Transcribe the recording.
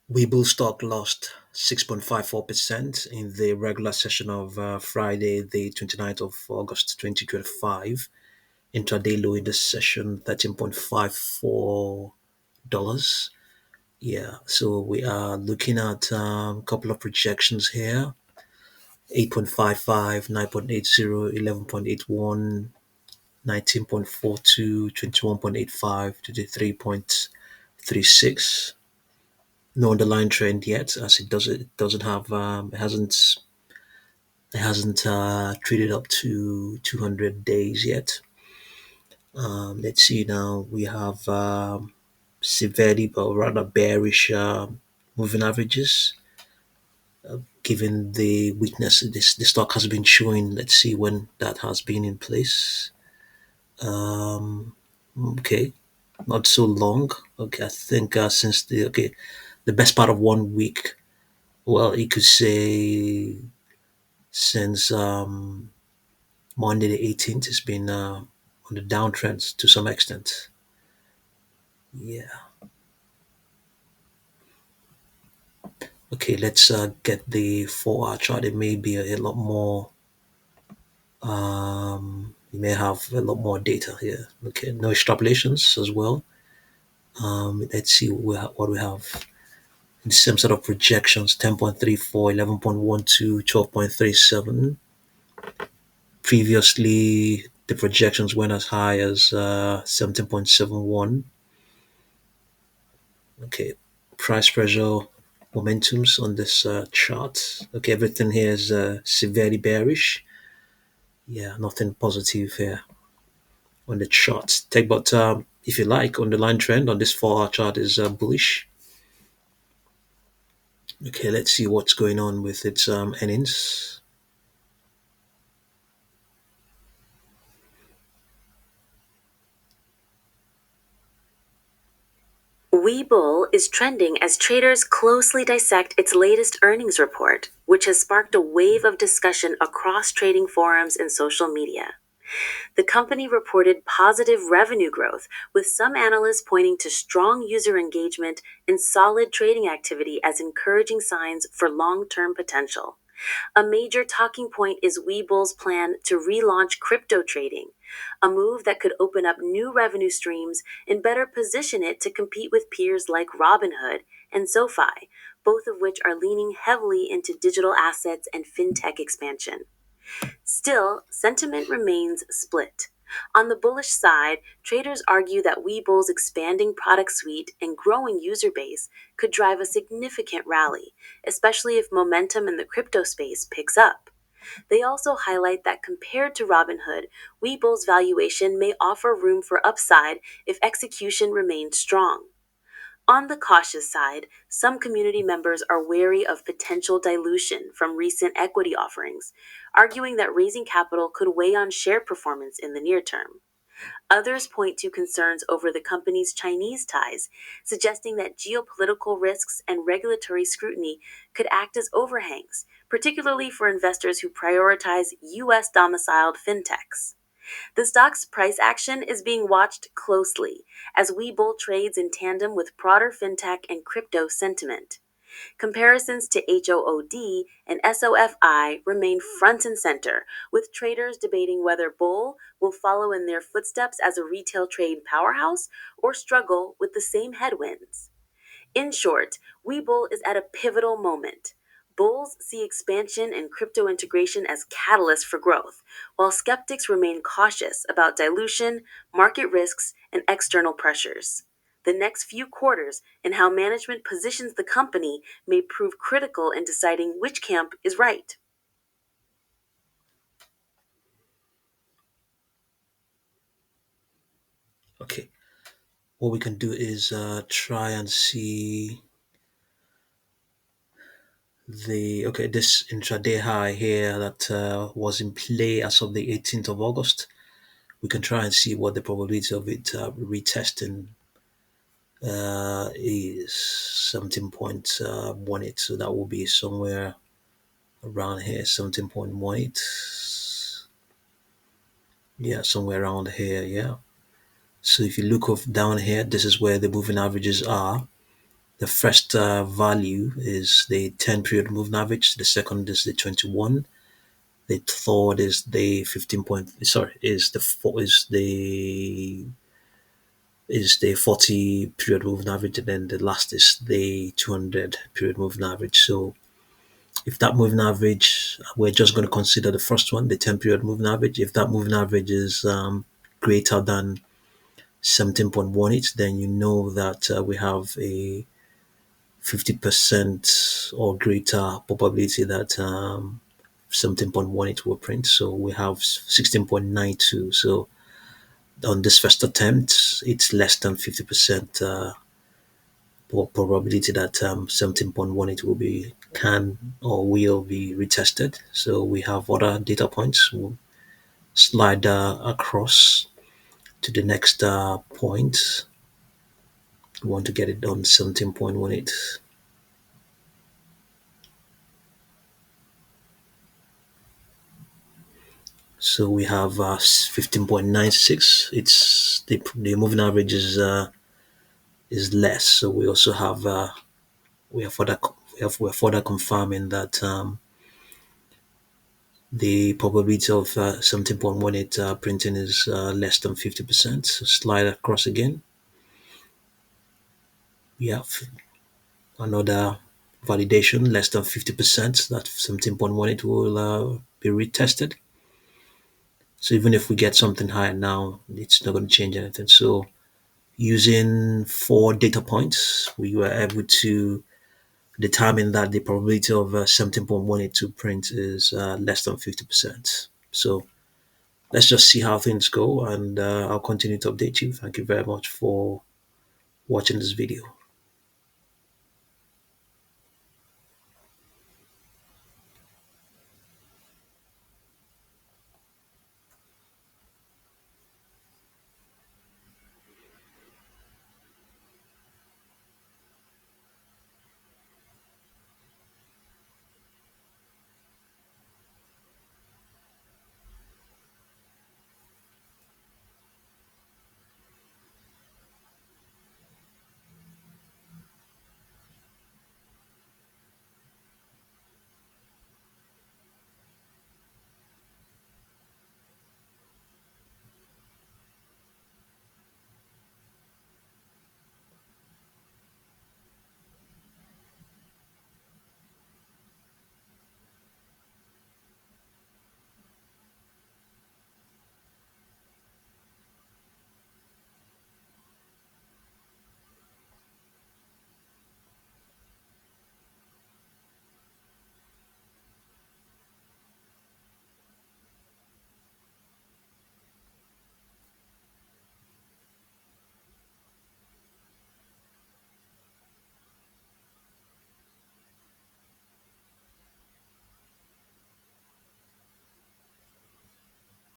Webull stock lost 6.54% in the regular session of Friday, the 29th of August 2025. Intraday low in the session, $13.54. Yeah, so we are looking at a couple of projections here: 8.55, 9.80, 11.81, 19.42, 21.85, 23.36. No underlying trend yet, as it doesn't have it hasn't traded up to 200 days yet. Let's see now. We have severely, but rather bearish moving averages, given the weakness the stock has been showing. Let's see when that has been in place. Um, okay, not so long. Okay, I think since the best part of 1 week. Well, you could say since Monday the 18th, it's been on the downtrend to some extent. Yeah. Okay, let's get the 4 hour chart. It may be a lot more. You may have a lot more data here. Okay, no extrapolations as well. Let's see what we have. The same sort of projections: 10.34, 11.12, 12.37. Previously, the projections went as high as 17.71. Okay, price pressure momentums on this chart. Okay, everything here is severely bearish. Yeah, nothing positive here on the chart. Take but if you like, underlying trend on this 4 hour chart is bullish. Okay, let's see what's going on with its earnings. Webull is trending as traders closely dissect its latest earnings report, which has sparked a wave of discussion across trading forums and social media. The company reported positive revenue growth, with some analysts pointing to strong user engagement and solid trading activity as encouraging signs for long-term potential. A major talking point is Webull's plan to relaunch crypto trading, a move that could open up new revenue streams and better position it to compete with peers like Robinhood and SoFi, both of which are leaning heavily into digital assets and fintech expansion. Still, sentiment remains split. On the bullish side, traders argue that Webull's expanding product suite and growing user base could drive a significant rally, especially if momentum in the crypto space picks up. They also highlight that compared to Robinhood, Webull's valuation may offer room for upside if execution remains strong. On the cautious side, some community members are wary of potential dilution from recent equity offerings, arguing that raising capital could weigh on share performance in the near term. Others point to concerns over the company's Chinese ties, suggesting that geopolitical risks and regulatory scrutiny could act as overhangs, particularly for investors who prioritize U.S. domiciled fintechs. The stock's price action is being watched closely as Webull trades in tandem with broader fintech and crypto sentiment. Comparisons to HOOD and SOFI remain front and center, with traders debating whether Bull will follow in their footsteps as a retail trade powerhouse or struggle with the same headwinds. In short, Webull is at a pivotal moment. Bulls see expansion and crypto integration as catalysts for growth, while skeptics remain cautious about dilution, market risks, and external pressures. The next few quarters and how management positions the company may prove critical in deciding which camp is right. Okay, what we can do is try and see this intraday high here that was in play as of the 18th of August. We can try and see what the probability of it retesting is 17.18. So that will be somewhere around here, 17.18. Yeah, somewhere around here. Yeah. So if you look off down here, this is where the moving averages are. The first value is the 10 period moving average. The second is the 21. The third is the 15 point. Sorry, is the four is the 40 period moving average, and then the last is the 200 period moving average. So if that moving average, we're just going to consider the first one, the 10 period moving average. If that moving average is greater than 17.18, then you know that we have a 50% or greater probability that 17.18 will print. So we have 16.92. So on this first attempt, it's less than 50% probability that 17.18 will be can or will be retested. So we have other data points. We'll slide across to the next point. We want to get it on 17.18. So we have 15.96. It's the moving average is less. So we also have we're further confirming that the probability of 17.18 printing is less than 50%. So slide across again. We have another validation less than 50% that 17.18 will be retested. So even if we get something higher now, it's not going to change anything. So using 4 data points, we were able to determine that the probability of 17.18 to print is less than 50%. So let's just see how things go, and I'll continue to update you. Thank you very much for watching this video.